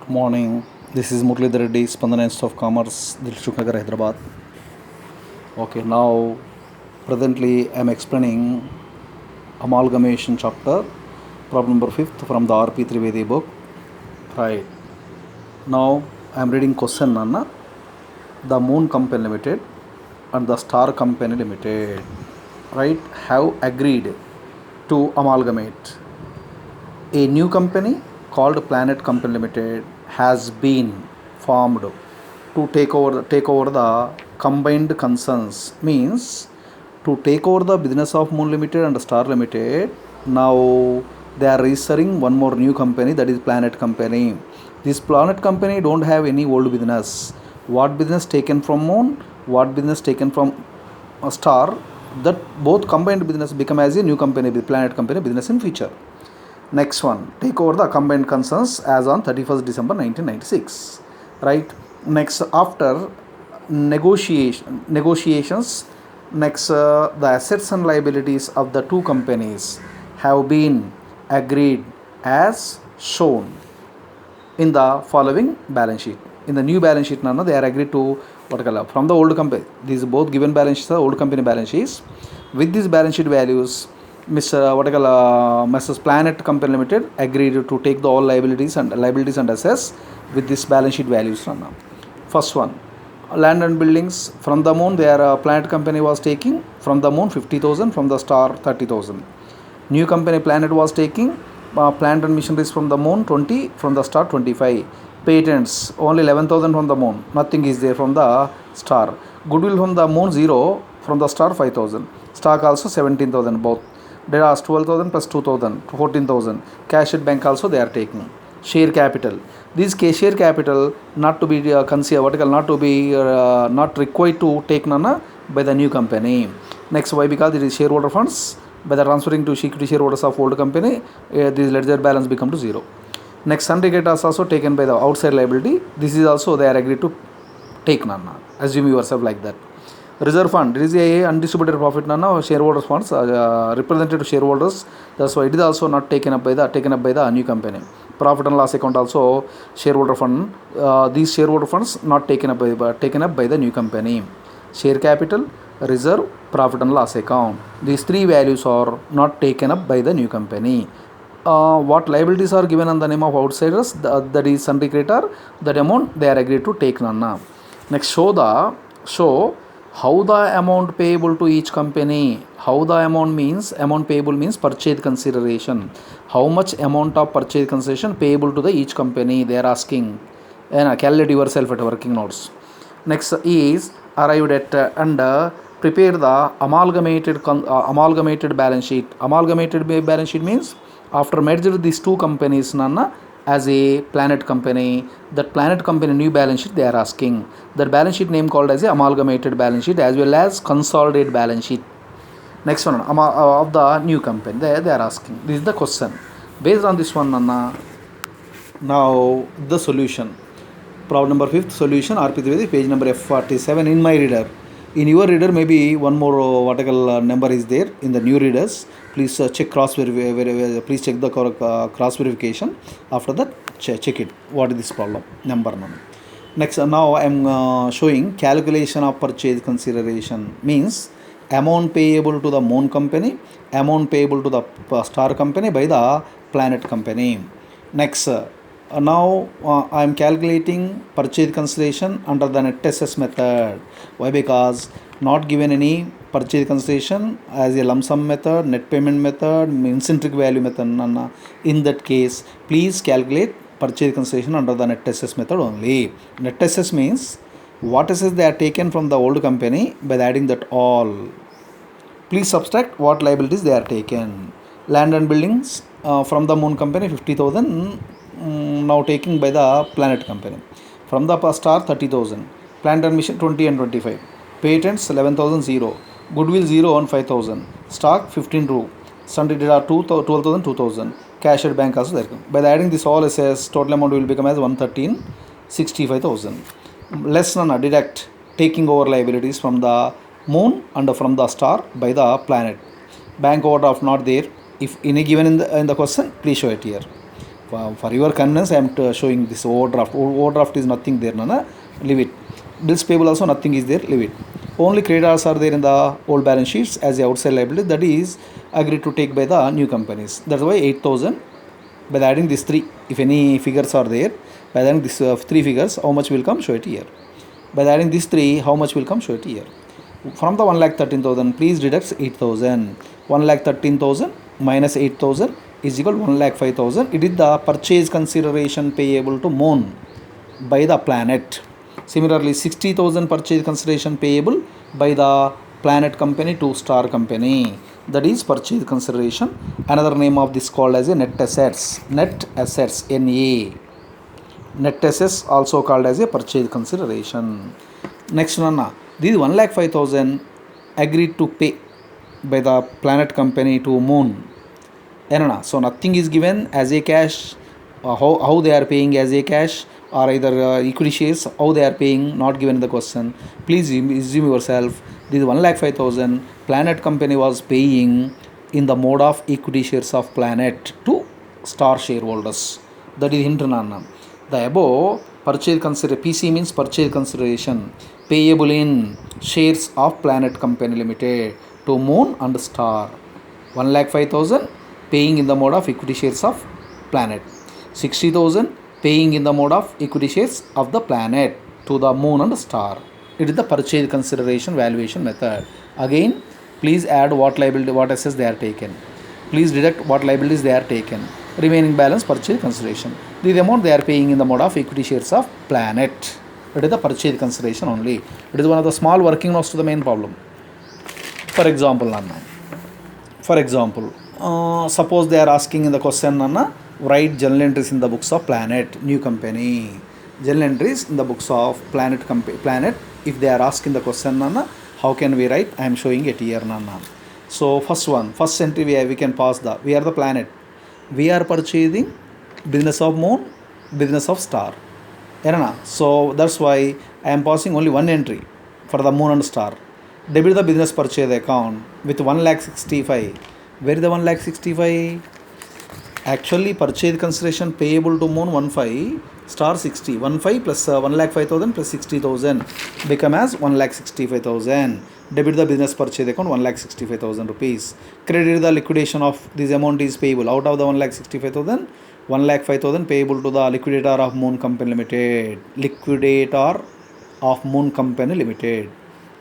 Good morning. This is Muralidhar Reddy, Spandana Institute of Commerce, Dilshuk Nagar, Hyderabad. Okay, now presently I am explaining amalgamation chapter, problem number 5th from the R.P. Trivedi book. Right. Now I am reading question Anna. The Moon Company Limited and the Star Company Limited, right, have agreed to amalgamate. A new company called Planet Company Limited has been formed to take over the combined concerns, means to take over the business of Moon Limited and Star Limited. Now they are registering one more new company, that is Planet Company. This Planet Company don't have any old business. What business taken from Moon, what business taken from a Star, that both combined business become as a new company, the Planet Company business in future. Next one, take over the combined concerns as on 31st December 1996. Right. Next, after negotiations, next the assets and liabilities of the two companies have been agreed as shown in the following balance sheet. In the new balance sheet, they are agreed to from the old company. These both given balance sheets are old company balance sheets. With these balance sheet values, Mrs. Planet Company Limited agreed to take the all liabilities and assets with this balance sheet values. First one, land and buildings from the Moon. Their Planet Company was taking from the Moon 50,000, from the Star 30,000. New company Planet was taking plant and machineries from the Moon 20, from the Star 25. Patents only 11,000 from the Moon, nothing is there from the Star. Goodwill from the Moon 0, from the Star 5,000. Stock also 17,000 both. There are 12,000 plus 2,000, 14,000. Cash at bank also they are taking. Share capital. This share capital not to be considered, not required to take by the new company. Next, why? Because it is shareholder funds. By the transferring to equity shareholders of old company, this ledger balance become to zero. Next, sundry creditors also taken by the outside liability. This is also they are agreed to take Assume yourself like that. Reserve fund, there is a undistributed profit shareholders funds represented to shareholders. That's why it is also not taken up by the new company. Profit and loss account also shareholder fund. These shareholder funds not taken up by the new company. Share capital, reserve, profit and loss account. These three values are not taken up by the new company. What liabilities are given on the name of outsiders, that is sundry creditor, that amount they are agreed to take. Next, show how the amount payable to each company. How the amount payable means purchase consideration. How much amount of purchase consideration payable to the each company they are asking. Calculate yourself at working notes. Next is arrived at and prepare the amalgamated balance sheet. Amalgamated balance sheet means after merger these two companies as a Planet Company, that Planet Company new balance sheet they are asking. That balance sheet name called as a amalgamated balance sheet as well as consolidated balance sheet. Next one, of the new company they are asking. This is the question. Based on this one, now the solution. Problem number 5th solution, R.P. Trivedi, page number F47 in my reader. In your reader, maybe one more number is there in the new readers. Please check cross verify. Please check the cross verification. After that, check it. What is this problem number? Next, now I am showing calculation of purchase consideration. Means amount payable to the Moon Company, amount payable to the Star Company by the Planet Company. Next. Now I am calculating purchase consideration under the net assets method. Why? Because not given any purchase consideration as a lump sum method, net payment method, intrinsic value method. In that case, please calculate purchase consideration under the net assets method only. Net assets means what assets they are taken from the old company by adding that all. Please subtract what liabilities they are taken. Land and buildings from the Moon Company 50,000. Now taking by the Planet Company. From the Star 30,000. Plant and machine 20 and 25. Patents 11,000 0. Goodwill 0 and 5,000. Stock 15 rupee. Sundry data 12,000 2,000. Cash at bank also there. By adding this all assets, total amount will become as 113 65,000. Less deduct taking over liabilities from the Moon and from the Star by the Planet. Bank overdraft not there. If any given in the question, please show it here. For your convenience, I am showing this overdraft. Overdraft is nothing there, Nana. Leave it. Bills payable also nothing is there. Leave it. Only creditors are there in the old balance sheets as a outside liability. That is agreed to take by the new companies. That's why 8,000. By adding these three, if any figures are there, by adding these three figures, how much will come? Show it here. By adding these three, how much will come? Show it here. From the 1,13,000, please deduct 8,000. 1,13,000 minus 8,000 is equal to 1,05,000. It is the purchase consideration payable to Moon by the Planet. Similarly, 60,000 purchase consideration payable by the Planet company to Star company. That is purchase consideration. Another name of this called as a net assets. Net assets, NA. Net assets also called as a purchase consideration. Next one, this 1,05,000 agreed to pay by the Planet company to Moon. So nothing is given as a cash. How they are paying as a cash or either equity shares, how they are paying, not given in the question. Please assume yourself this 1,05,000 Planet company was paying in the mode of equity shares of Planet to Star shareholders. That is internal. The above purchase consideration, PC means purchase consideration, payable in shares of Planet company limited to Moon and Star. 1,05,000 paying in the mode of equity shares of Planet. 60,000 paying in the mode of equity shares of the Planet to the Moon and Star. It is the purchase consideration valuation method. Again, please add what liability, what assets they are taken. Please deduct what liabilities they are taken. Remaining balance purchase consideration. The amount they are paying in the mode of equity shares of Planet. It is the purchase consideration only. It is one of the small working notes to the main problem. For example, suppose they are asking in the question, write journal entries in the books of Planet, new company. Journal entries in the books of Planet company. Planet. If they are asking the question, how can we write? I am showing it here, So first entry we can pass the. We are the Planet. We are purchasing business of Moon, business of Star. So that's why I am passing only one entry for the Moon and Star. Debit the business purchase account with 1,65,000. Where is the 1,65,000? Actually, purchase consideration payable to Moon 15, Star 60. 15 plus 1,05,000 plus 60,000 become as 1,65,000. Debit the business purchase account 1,65,000 rupees. Credit the liquidation of this amount is payable. Out of the 1,65,000, 1,05,000 payable to the liquidator of Moon Company Limited. Liquidator of Moon Company Limited.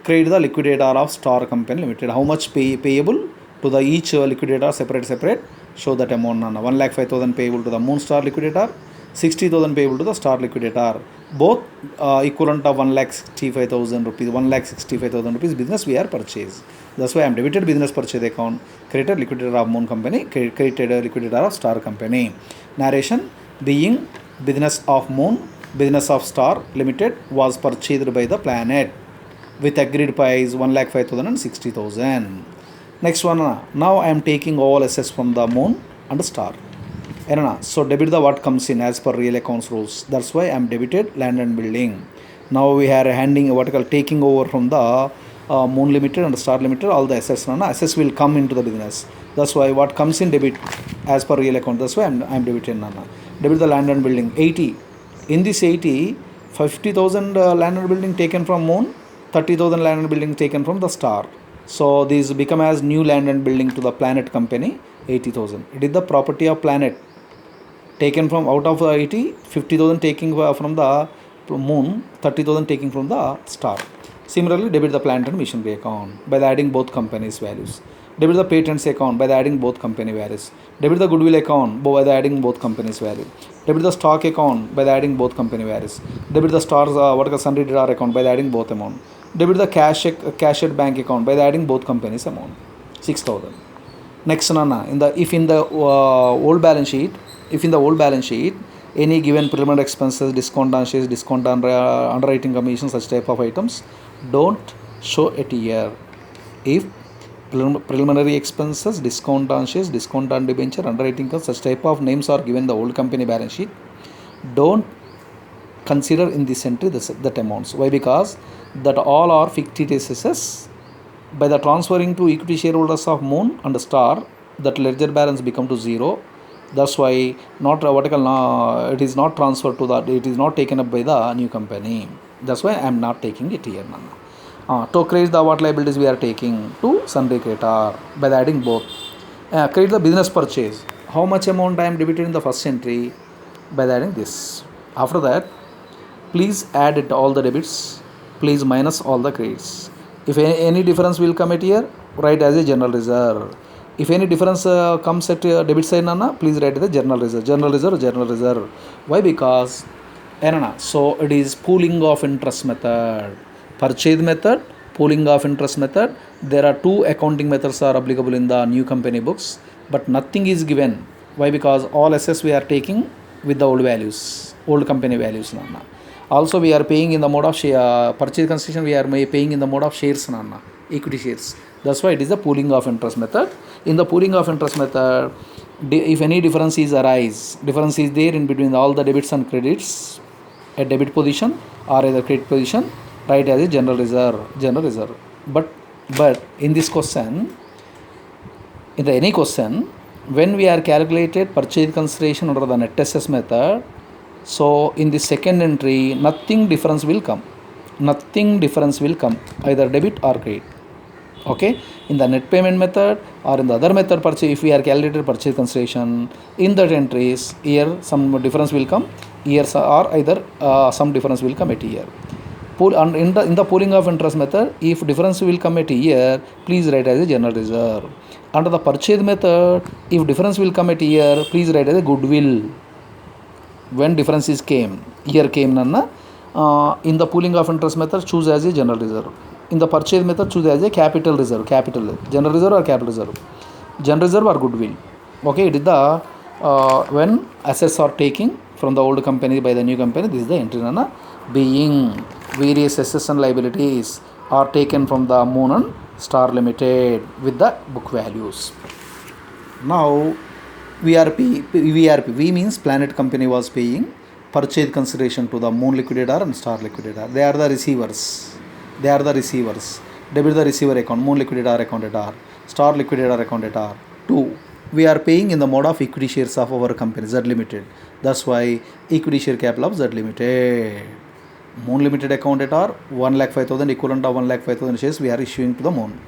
Credit the liquidator of Star Company Limited. How much payable to the each liquidator separate? Show that amount. 1,05,000 payable to the Moon Star liquidator. 60,000 payable to the Star liquidator. Both equivalent of 1,65,000 rupees. 1,65,000 rupees business we are purchased. That's why I am debited business purchase account. Created liquidator of Moon Company. Created liquidator of Star Company. Narration being business of Moon, business of Star Limited was purchased by the Planet with agreed price 1,05,000 and 60,000. Next one, now I am taking all assets from the Moon and Star. So debit the what comes in as per real accounts rules. That's why I am debited land and building. Now we are handing taking over from the Moon Limited and Star Limited all the assets. Assets will come into the business. That's why what comes in debit as per real account. That's why I am debited. Debit the land and building 80. In this 80, 50,000 land and building taken from Moon, 30,000 land and building taken from the Star. So these become as new land and building to the Planet company 80,000. It is the property of Planet taken from out of the 80, 50,000 taking from the Moon, 30,000 taking from the Star. Similarly, debit the plant and machinery account by adding both companies' values. Debit the patents account by adding both company values. Debit the goodwill account by adding both companies' value. Debit the stock account by adding both company values. Debit the stars sundry debtor account by adding both amount. Debit the cash at bank account by adding both companies amount 6,000. Next, if in the old balance sheet, any given preliminary expenses, discount on shares, discount on underwriting commission, such type of items, don't show it here. If preliminary expenses, discount on shares, discount on debenture, underwriting costs, such type of names are given the old company balance sheet, don't consider in this entry that amounts. Why? Because that all are fictitious assets. By the transferring to equity shareholders of Moon and Star, that ledger balance become to 0. That's why not what I call, it is not transferred to the, it is not taken up by the new company. That's why I am not taking it here, Nana. To create the what liabilities we are taking to sundry creditor by adding both. Create the business purchase. How much amount I am debited in the first entry? By adding this. After that, please add it all the debits. Please minus all the credits. If any difference will come at here, write as a general reserve. If any difference comes at debit side, Nana, please write the general reserve. General reserve, general reserve. Why? Because so it is pooling of interest method. Purchase method, pooling of interest method. There are two accounting methods are applicable in the new company books, but nothing is given. Why? Because all assets we are taking with the old values, old company values, Nana. Also we are paying in the mode of share, purchase consideration we are paying in the mode of shares, Nana, equity shares. That's why it is the pooling of interest method. In the pooling of interest method, if any difference is there in between all the debits and credits at debit position or at the credit position, write as a general reserve. But in this question, in the any question, when we are calculated purchase consideration under the net assets method, so in the second entry nothing difference will come, either debit or credit. Okay, in the net payment method or in the other method purchase, if we are calculated purchase consideration, in that entries here some difference will come, years or either some difference will come at year. In the pooling of interest method, if difference will come at year, please write as a general reserve. Under the purchase method, if difference will come at year, please write as a goodwill. When differences came, year came, Nana, in the pooling of interest method, choose as a general reserve. In the purchase method, choose as a capital reserve. General reserve or capital reserve. General reserve or goodwill. Okay, it is the when assets are taking from the old company by the new company, this is the entry, Nana. Being various assets and liabilities are taken from the Moon and Star Limited with the book values. Now VRP means Planet Company was paying purchase consideration to the Moon Liquidator and Star Liquidator. They are the receivers. Debit the receiver account, Moon Liquidator account at R, Star Liquidator account at R. 2. We are paying in the mode of equity shares of our company Z Limited. That's why equity share capital of Z Limited. Moon Limited account at R, 1,05,000 equivalent of 1,05,000 shares we are issuing to the Moon.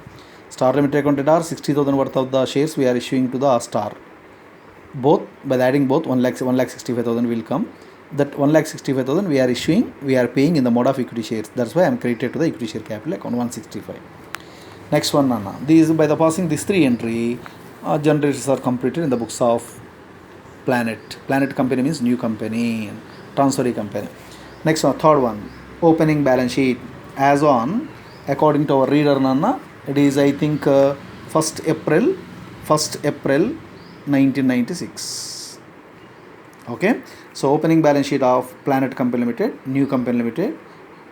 Star Limited account at R, 60,000 worth of the shares we are issuing to the Star. Both, by adding both, 1,65,000 will come. That 1,65,000 we are issuing, we are paying in the mode of equity shares. That's why I am credited to the equity share capital account 165. Next one, Nana. These, by the passing this 3 entry, generations are completed in the books of Planet Company means new company, transferee company. Next one, third one, opening balance sheet. As on, according to our reader, Nana, it is I think 1st April 1996. Okay, so opening balance sheet of Planet Company Limited, new company limited,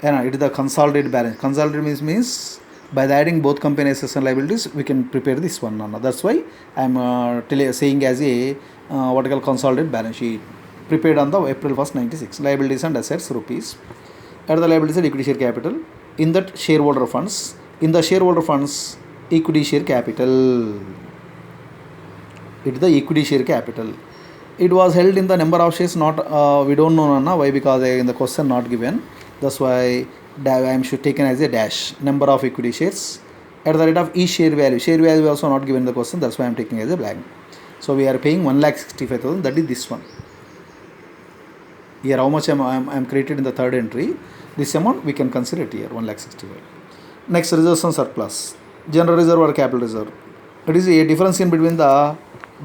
and it is the consolidated balance. Consolidated means by adding both company assets and liabilities, we can prepare this one, Nana. That's why I am saying as a what I call consolidated balance sheet, prepared on the April 1st 96. Liabilities and assets rupees. At the liabilities and equity share capital. In that shareholder funds. In the shareholder funds, equity share capital. It is the equity share capital. It was held in the number of shares, not we don't know, Nana. Why? Because in the question not given. That's why I am taken as a dash. Number of equity shares at the rate of each share value. Share value also not given in the question. That's why I am taking as a blank. So we are paying 1,65,000. That is this one. Here how much I am created in the third entry. This amount we can consider it here, 1,65,000. Next, reserves and surplus. General reserve or capital reserve. It is a difference in between the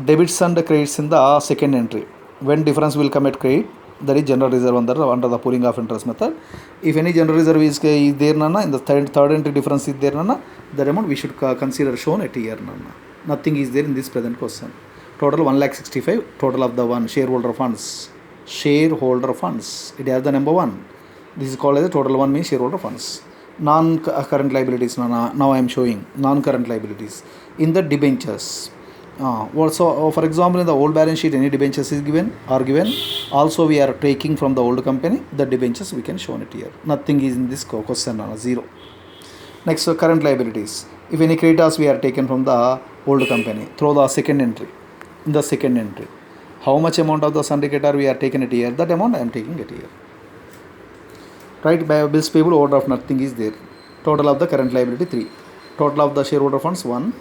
debits and the credits in the second entry. When difference will come at credit, that is general reserve under the pooling of interest method. If any general reserve is there, Nana, in the third entry difference is there, Nana, that amount we should consider shown at here, Nana. Nothing is there in this present question. Total 1,65,000, total of the one shareholder funds. It has the number 1. This is called as the total 1 means shareholder funds. Non-current liabilities, Nana. Now I am showing non-current liabilities in the debentures. Also, for example, in the old balance sheet, any debentures is given. Also, we are taking from the old company. The debentures we can show it here. Nothing is in this question, Nana. 0. Next, current liabilities. If any creditors we are taken from the old company through the second entry. In the second entry, how much amount of the syndicator we are taking it here, that amount I am taking it here. Right, by bills payable, overdraft nothing is there. Total of the current liability 3. Total of the shareholder funds 1.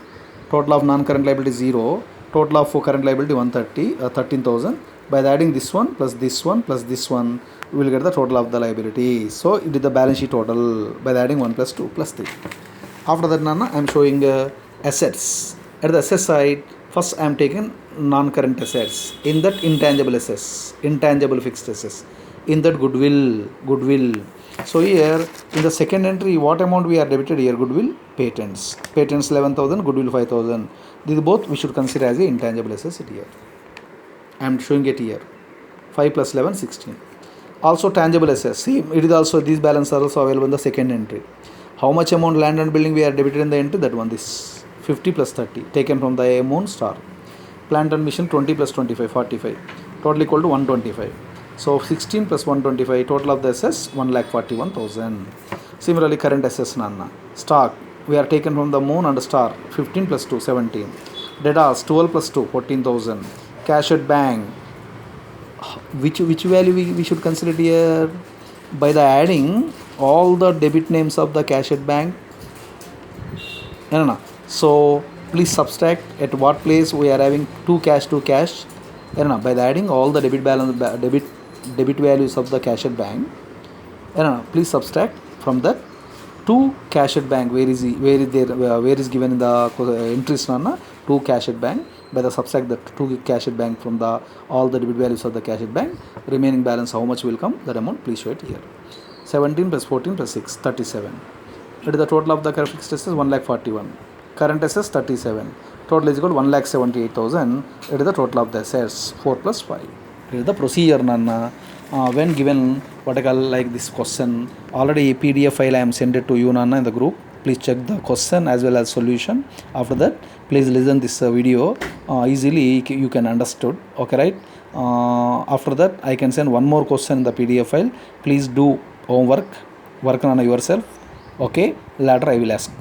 Total of non-current liability 0. Total of current liability 130, 13,000. By adding this one plus this one plus this one, we will get the total of the liability. So it is the balance sheet total by adding 1 plus 2 plus 3. After that, Nana, I am showing assets. At the asset side, first I am taking non-current assets. In that, intangible assets, intangible fixed assets. In that, goodwill. So here in the second entry, what amount we are debited here? Goodwill, patents 11,000, goodwill 5,000. These both we should consider as a intangible assets here. I am showing it here. 5 plus 11, 16. Also tangible assets. See, it is also, these balances are also available in the second entry. How much amount land and building we are debited in the entry? That one, this 50 plus 30 taken from the amount star. Plant and mission 20 plus 25, 45. Total equal to 125. So 16 plus 125, total of the assets 1,41,000. Similarly, current assets, Nana. Stock, we are taken from the moon and star. 15 plus 2, 17. Debtors, 12 plus 2, 14,000. Cash at bank. Which value we should consider here? By the adding all the debit names of the cash at bank. No. So please subtract at what place we are having 2 cash. No. By the adding all the debit balance, debit values of the cash at bank. No. Please subtract from that 2 cash at bank. Where is given in the entries, Nana? 2 cash at bank. By the subtract the 2 cash at bank from the all the debit values of the cash at bank, remaining balance how much will come, that amount please show it here. 17 plus 14 plus 6, 37. It is the total of the fixed assets 1,41,000. Current assets 37. Total is equal to 1,78,000. It is the total of the assets 4 plus 5. It is the procedure, Nana. When given what I call like this question, already a PDF file I am sent it to you, Nana, in the group. Please check the question as well as solution. After that, please listen this video. Easily you can understood. Okay, right? After that, I can send one more question in the PDF file. Please do homework, work on yourself. Okay, later I will ask.